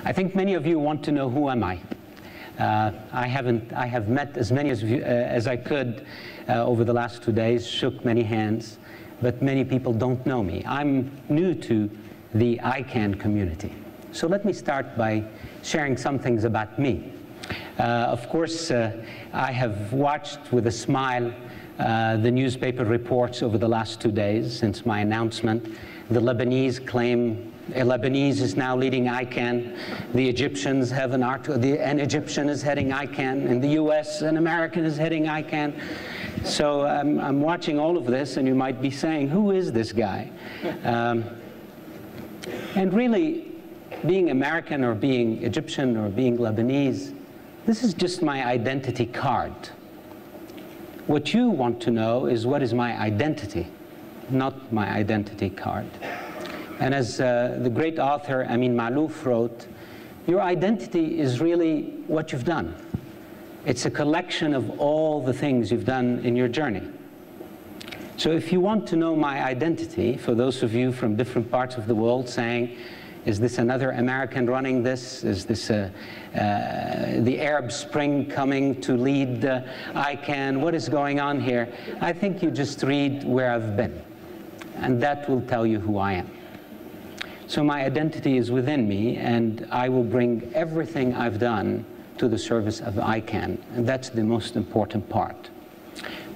I think many of you want to know who am I. I have met as many of you as I could over the last 2 days, shook many hands, but many people don't know me. I'm new to the ICANN community. So let me start by sharing some things about me. Of course, I have watched with a smile the newspaper reports over the last 2 days since my announcement. The Lebanese claim a Lebanese is now leading ICANN. The Egyptians have an Egyptian is heading ICANN. In the US, an American is heading ICANN. So I'm watching all of this, and you might be saying, who is this guy? And really, being American or being Egyptian or being Lebanese, this is just my identity card. What you want to know is what is my identity, not my identity card. And as the great author Amin Maalouf wrote, your identity is really what you've done. It's a collection of all the things you've done in your journey. So if you want to know my identity, for those of you from different parts of the world saying, is this another American running this? Is this the Arab Spring coming to lead ICANN? What is going on here? I think you just read where I've been, and that will tell you who I am. So my identity is within me, and I will bring everything I've done to the service of ICANN, and that's the most important part.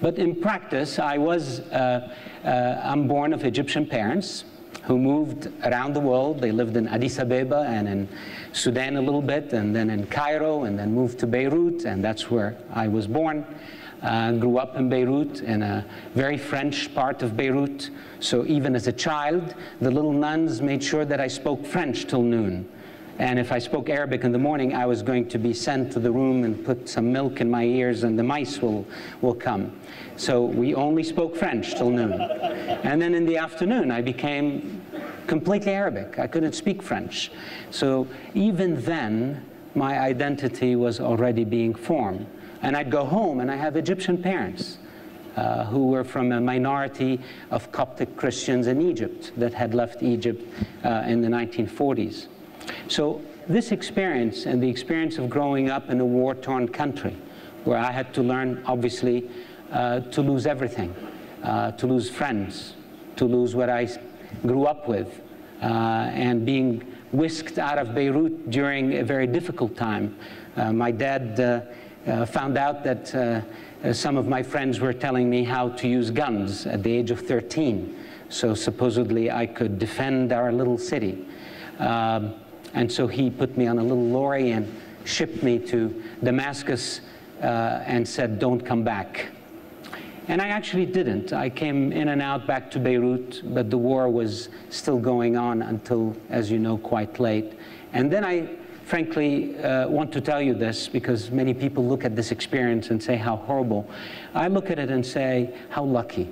But in practice, I'm born of Egyptian parents who moved around the world. They lived in Addis Ababa and in Sudan a little bit, and then in Cairo, and then moved to Beirut, and that's where I was born. Grew up in Beirut, in a very French part of Beirut. So even as a child, the little nuns made sure that I spoke French till noon. And if I spoke Arabic in the morning, I was going to be sent to the room and put some milk in my ears, and the mice will come. So we only spoke French till noon. And then in the afternoon, I became completely Arabic. I couldn't speak French. So even then, my identity was already being formed. And I'd go home, and I have Egyptian parents who were from a minority of Coptic Christians in Egypt that had left Egypt in the 1940s. So this experience and the experience of growing up in a war-torn country where I had to learn, obviously, to lose everything, to lose friends, to lose what I grew up with, and being whisked out of Beirut during a very difficult time. My dad found out that some of my friends were telling me how to use guns at the age of 13. So supposedly I could defend our little city. And so he put me on a little lorry and shipped me to Damascus and said, don't come back. And I actually didn't. I came in and out back to Beirut, but the war was still going on until, as you know, quite late. And then I frankly want to tell you this because many people look at this experience and say how horrible. I look at it and say how lucky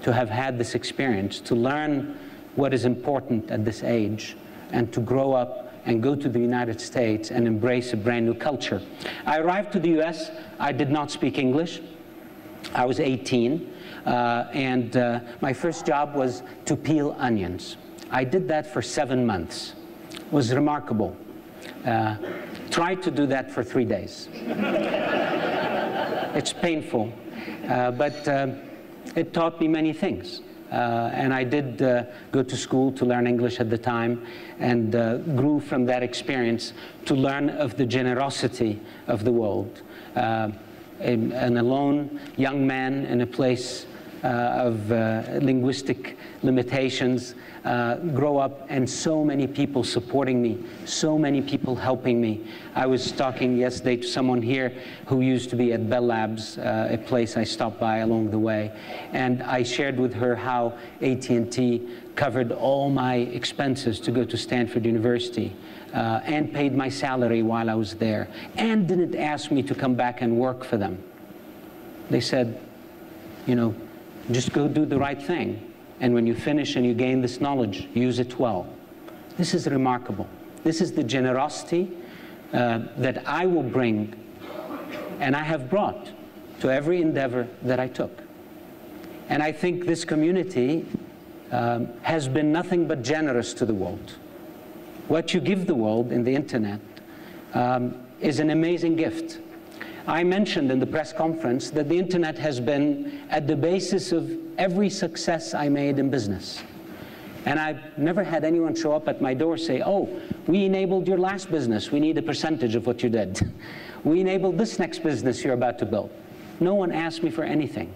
to have had this experience, to learn what is important at this age, and to grow up and go to the United States and embrace a brand new culture. I arrived to the US, I did not speak English. I was 18, and my first job was to peel onions. I did that for 7 months. It was remarkable. Tried to do that for 3 days. It's painful, but it taught me many things. And I did go to school to learn English at the time, and grew from that experience to learn of the generosity of the world. An alone young man in a place of linguistic limitations, grow up, and so many people supporting me, so many people helping me. I was talking yesterday to someone here who used to be at Bell Labs, a place I stopped by along the way, and I shared with her how AT&T covered all my expenses to go to Stanford University, and paid my salary while I was there, and didn't ask me to come back and work for them. They said, you know, just go do the right thing. And when you finish and you gain this knowledge, use it well. This is remarkable. This is the generosity that I will bring, and I have brought to every endeavor that I took. And I think this community has been nothing but generous to the world. what you give the world in the internet is an amazing gift. I mentioned in the press conference that the internet has been at the basis of every success I made in business. And I've never had anyone show up at my door say, oh, we enabled your last business, we need a percentage of what you did. We enabled this next business you're about to build. No one asked me for anything.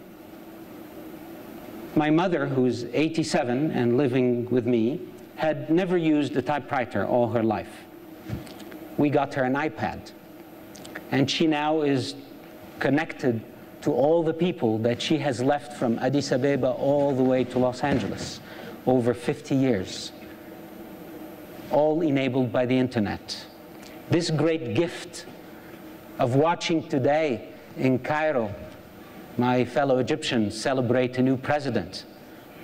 My mother, who's 87 and living with me, had never used a typewriter all her life. We got her an iPad. And she now is connected to all the people that she has left from Addis Ababa all the way to Los Angeles, over 50 years, all enabled by the internet. This great gift of watching today in Cairo, my fellow Egyptians celebrate a new president,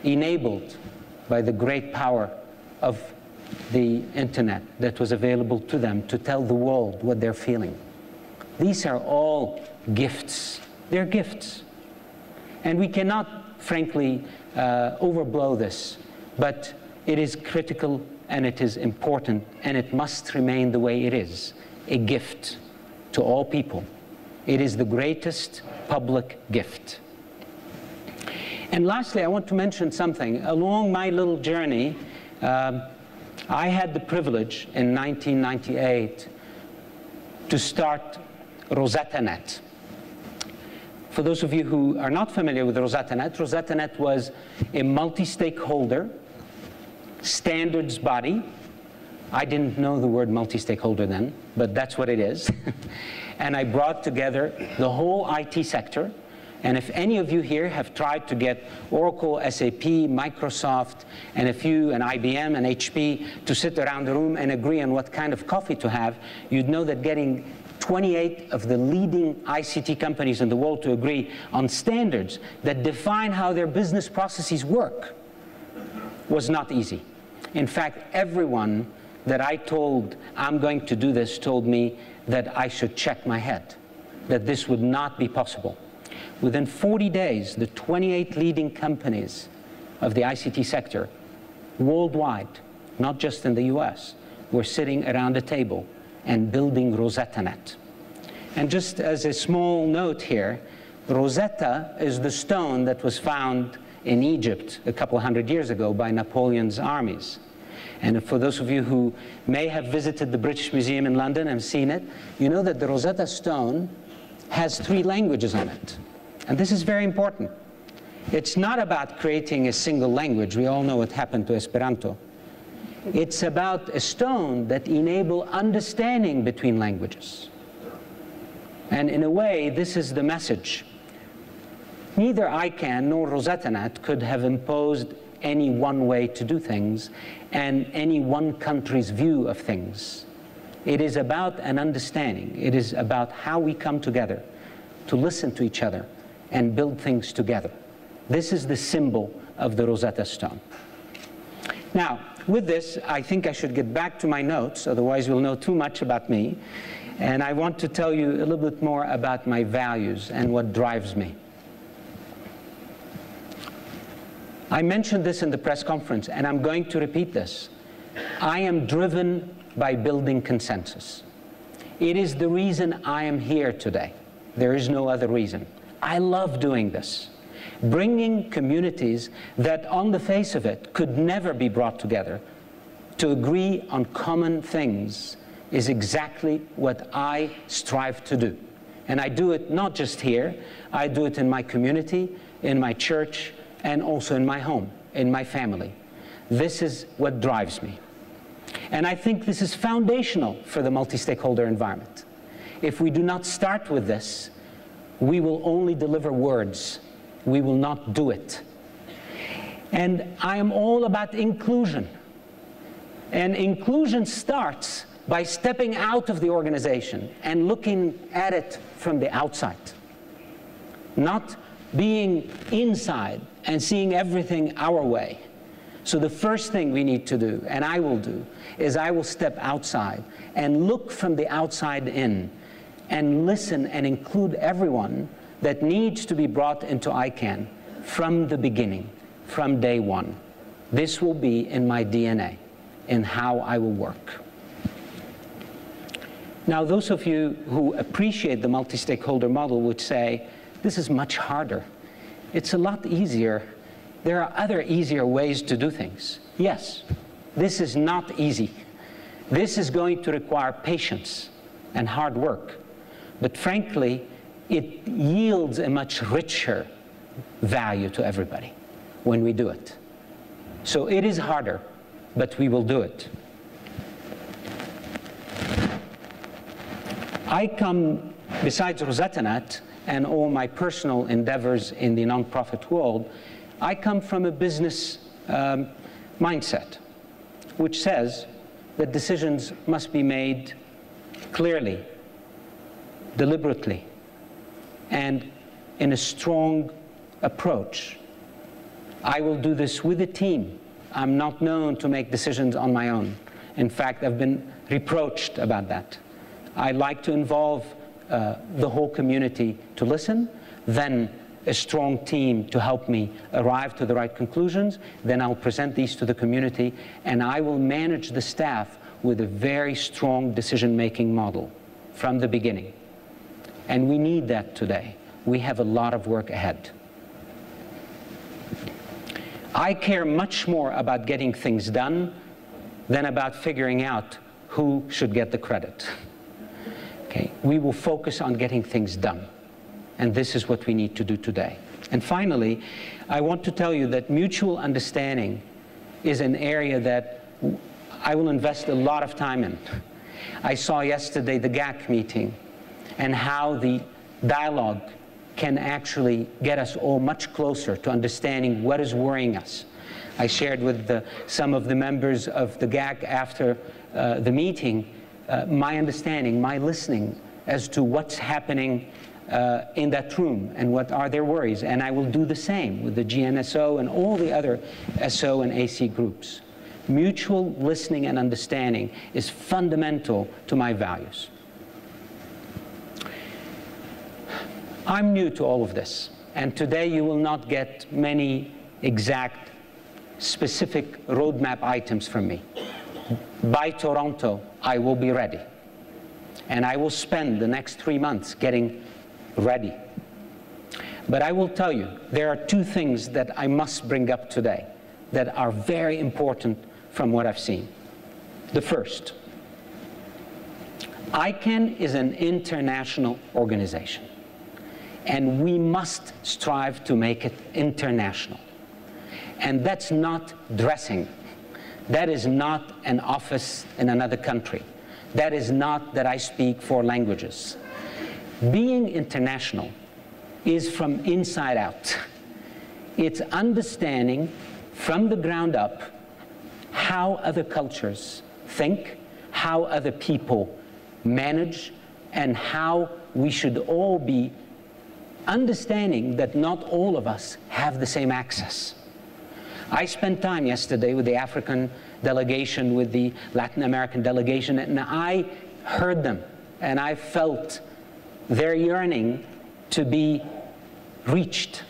enabled by the great power of the internet that was available to them to tell the world what they're feeling. These are all gifts. They're gifts. And we cannot, frankly, overblow this, but it is critical and it is important and it must remain the way it is, a gift to all people. It is the greatest public gift. And lastly, I want to mention something. Along my little journey, I had the privilege in 1998 to start Rosetta Net. For those of you who are not familiar with Rosetta Net was a multi-stakeholder standards body. I didn't know the word multi-stakeholder then, but that's what it is. And I brought together the whole IT sector. And if any of you here have tried to get Oracle, SAP, Microsoft, and IBM and HP to sit around the room and agree on what kind of coffee to have, you'd know that getting 28 of the leading ICT companies in the world to agree on standards that define how their business processes work was not easy. In fact, everyone that I told I'm going to do this told me that I should check my head, that this would not be possible. Within 40 days, the 28 leading companies of the ICT sector worldwide, not just in the US, were sitting around a table and building Rosetta Net. And just as a small note here, Rosetta is the stone that was found in Egypt a couple hundred years ago by Napoleon's armies. And for those of you who may have visited the British Museum in London and seen it, you know that the Rosetta Stone has 3 languages on it. And this is very important. It's not about creating a single language. We all know what happened to Esperanto. It's about a stone that enables understanding between languages. And in a way, this is the message. Neither ICANN nor Rosetta Net could have imposed any one way to do things and any one country's view of things. It is about an understanding. It is about how we come together to listen to each other and build things together. This is the symbol of the Rosetta Stone. Now, with this, I think I should get back to my notes, otherwise you'll know too much about me. And I want to tell you a little bit more about my values and what drives me. I mentioned this in the press conference, and I'm going to repeat this. I am driven by building consensus. It is the reason I am here today. There is no other reason. I love doing this. Bringing communities that on the face of it could never be brought together to agree on common things is exactly what I strive to do. And I do it not just here, I do it in my community, in my church, and also in my home, in my family. This is what drives me. And I think this is foundational for the multi-stakeholder environment. If we do not start with this, we will only deliver words. We will not do it. And I am all about inclusion. And inclusion starts by stepping out of the organization and looking at it from the outside. Not being inside and seeing everything our way. So the first thing we need to do, and I will do, is I will step outside and look from the outside in and listen and include everyone that needs to be brought into ICANN from the beginning, from day one. This will be in my DNA. in how I will work. Now, those of you who appreciate the multi-stakeholder model would say, this is much harder. It's a lot easier. There are other easier ways to do things. Yes, this is not easy. This is going to require patience and hard work. But frankly, it yields a much richer value to everybody when we do it. So it is harder, but we will do it. I come, besides Rosetta Net and all my personal endeavors in the nonprofit world, I come from a business mindset, which says that decisions must be made clearly, deliberately, and in a strong approach. I will do this with a team. I'm not known to make decisions on my own. In fact, I've been reproached about that. I like to involve the whole community to listen, then a strong team to help me arrive to the right conclusions, then I'll present these to the community, and I will manage the staff with a very strong decision-making model from the beginning. And we need that today. We have a lot of work ahead. I care much more about getting things done than about figuring out who should get the credit. Okay, we will focus on getting things done. And this is what we need to do today. And finally, I want to tell you that mutual understanding is an area that I will invest a lot of time in. I saw yesterday the GAC meeting and how the dialogue can actually get us all much closer to understanding what is worrying us. I shared with some of the members of the GAC after the meeting my understanding, my listening as to what's happening in that room and what are their worries. And I will do the same with the GNSO and all the other SO and AC groups. Mutual listening and understanding is fundamental to my values. I'm new to all of this, and today you will not get many exact, specific roadmap items from me. By Toronto, I will be ready, and I will spend the next 3 months getting ready. But I will tell you, there are two things that I must bring up today that are very important from what I've seen. The first, ICANN is an international organization, and we must strive to make it international. And that's not dressing. That is not an office in another country. That is not that I speak 4 languages. Being international is from inside out. It's understanding from the ground up how other cultures think, how other people manage, and how we should all be understanding that not all of us have the same access. I spent time yesterday with the African delegation, with the Latin American delegation, and I heard them, and I felt their yearning to be reached.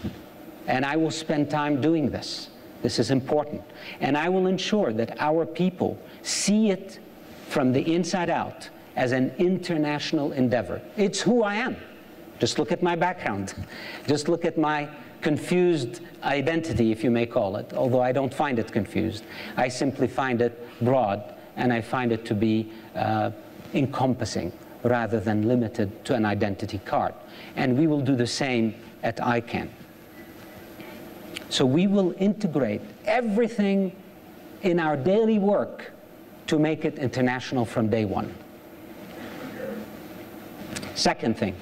And I will spend time doing this. This is important. And I will ensure that our people see it from the inside out as an international endeavor. It's who I am. Just look at my background. Just look at my confused identity, if you may call it, although I don't find it confused. I simply find it broad, and I find it to be encompassing rather than limited to an identity card. And we will do the same at ICANN. So we will integrate everything in our daily work to make it international from day one. Second thing,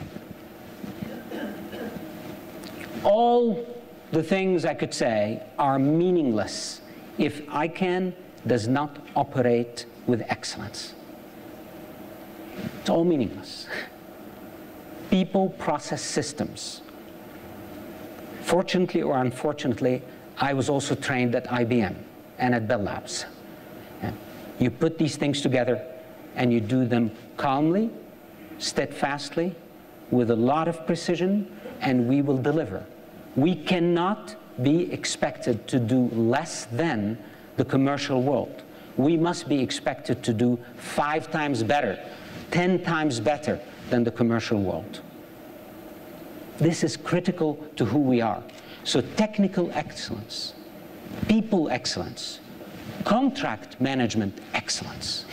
all the things I could say are meaningless if ICANN does not operate with excellence. It's all meaningless. People, process, systems. Fortunately or unfortunately, I was also trained at IBM and at Bell Labs. You put these things together and you do them calmly, steadfastly, with a lot of precision, and we will deliver. We cannot be expected to do less than the commercial world. we must be expected to do 5 times better, 10 times better than the commercial world. This is critical to who we are. So technical excellence, people excellence, contract management excellence.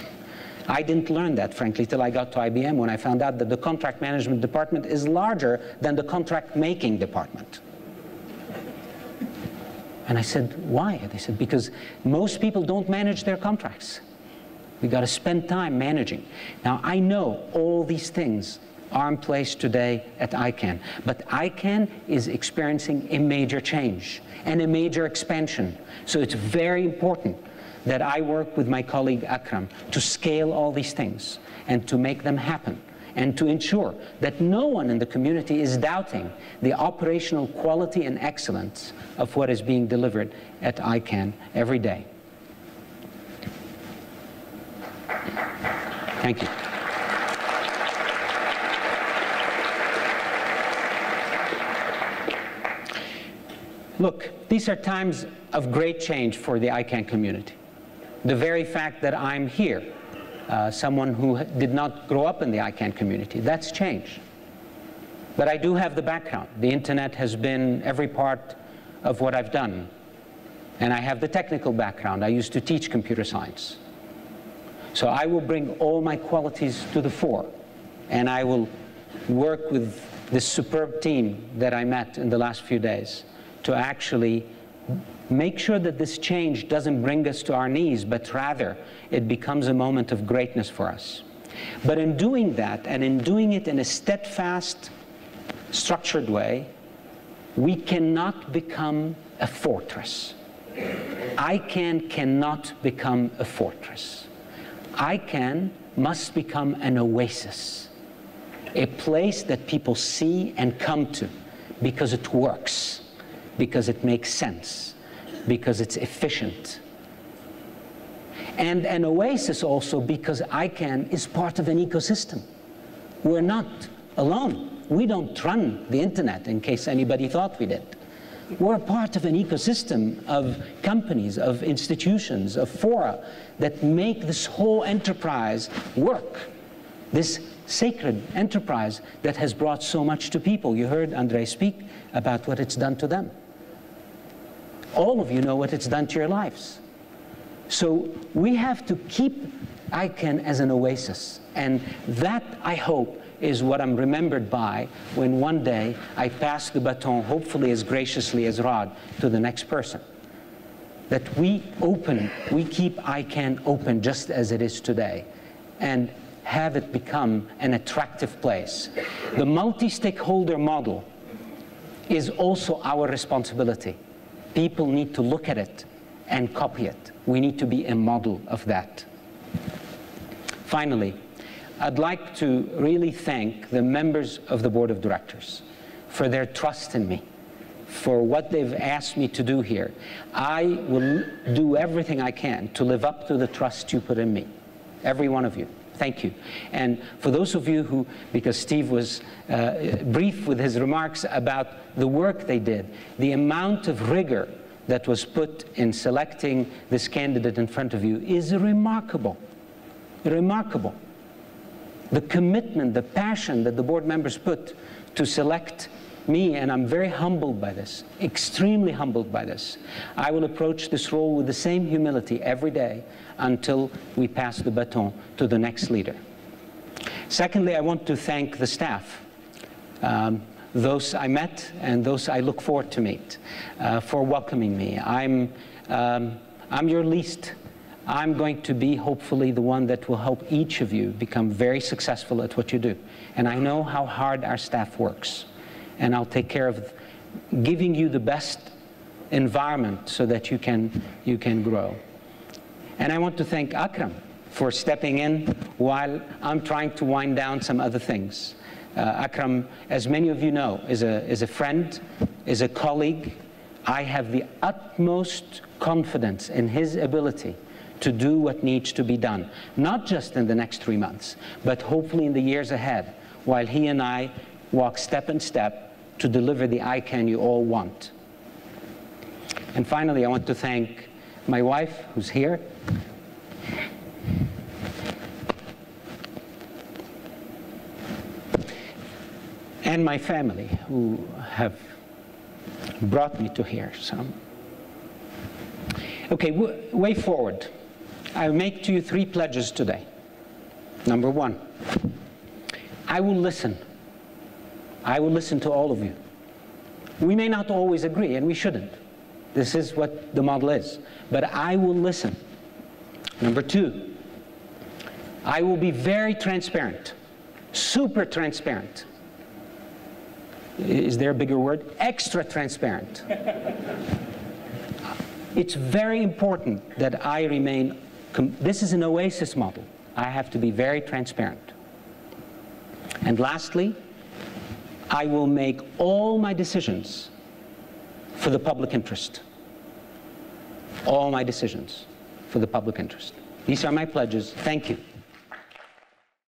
I didn't learn that, frankly, till I got to IBM, when I found out that the contract management department is larger than the contract making department. And I said, why? They said, because most people don't manage their contracts. We got to spend time managing. Now, I know all these things are in place today at ICANN, but ICANN is experiencing a major change and a major expansion. So it's very important that I work with my colleague Akram to scale all these things and to make them happen, and to ensure that no one in the community is doubting the operational quality and excellence of what is being delivered at ICANN every day. Thank you. Look, these are times of great change for the ICANN community. The very fact that I'm here, someone who did not grow up in the ICANN community, that's change. But I do have the background. The internet has been every part of what I've done. And I have the technical background. I used to teach computer science. So I will bring all my qualities to the fore. And I will work with this superb team that I met in the last few days to actually make sure that this change doesn't bring us to our knees, but rather it becomes a moment of greatness for us. But in doing that, and in doing it in a steadfast, structured way, we cannot become a fortress. ICANN cannot become a fortress. ICANN must become an oasis, a place that people see and come to because it works, because it makes sense, because it's efficient. And an oasis also because ICANN is part of an ecosystem. We're not alone. We don't run the internet, in case anybody thought we did. We're part of an ecosystem of companies, of institutions, of fora that make this whole enterprise work. This sacred enterprise that has brought so much to people. You heard Andre speak about what it's done to them. All of you know what it's done to your lives. So we have to keep ICANN as an oasis. And that, I hope, is what I'm remembered by when one day I pass the baton, hopefully as graciously as Rod, to the next person. That we keep ICANN open just as it is today, and have it become an attractive place. The multi-stakeholder model is also our responsibility. People need to look at it and copy it. We need to be a model of that. Finally, I'd like to really thank the members of the board of directors for their trust in me, for what they've asked me to do here. I will do everything I can to live up to the trust you put in me, every one of you. Thank you. And for those of you who, because Steve was brief with his remarks about the work they did, the amount of rigor that was put in selecting this candidate in front of you is remarkable. Remarkable. The commitment, the passion that the board members put to select me, and I'm very humbled by this, extremely humbled by this. I will approach this role with the same humility every day until we pass the baton to the next leader. Secondly, I want to thank the staff, those I met and those I look forward to meet, for welcoming me. I'm your least. I'm going to be, hopefully, the one that will help each of you become very successful at what you do. And I know how hard our staff works. And I'll take care of giving you the best environment so that you can grow. And I want to thank Akram for stepping in while I'm trying to wind down some other things. Akram, as many of you know, is a friend, is a colleague. I have the utmost confidence in his ability to do what needs to be done, not just in the next 3 months, but hopefully in the years ahead, while he and I walk step in step to deliver the ICANN you all want. And finally, I want to thank my wife, who's here, and my family who have brought me to here. So, okay, way forward. I make to you 3 pledges today. Number 1, I will listen. I will listen to all of you. We may not always agree, and we shouldn't. This is what the model is. But I will listen. Number 2, I will be very transparent, super transparent. Is there a bigger word? Extra transparent. It's very important that I remain, this is an oasis model. I have to be very transparent. And lastly, I will make all my decisions for the public interest. All my decisions for the public interest. These are my pledges. Thank you.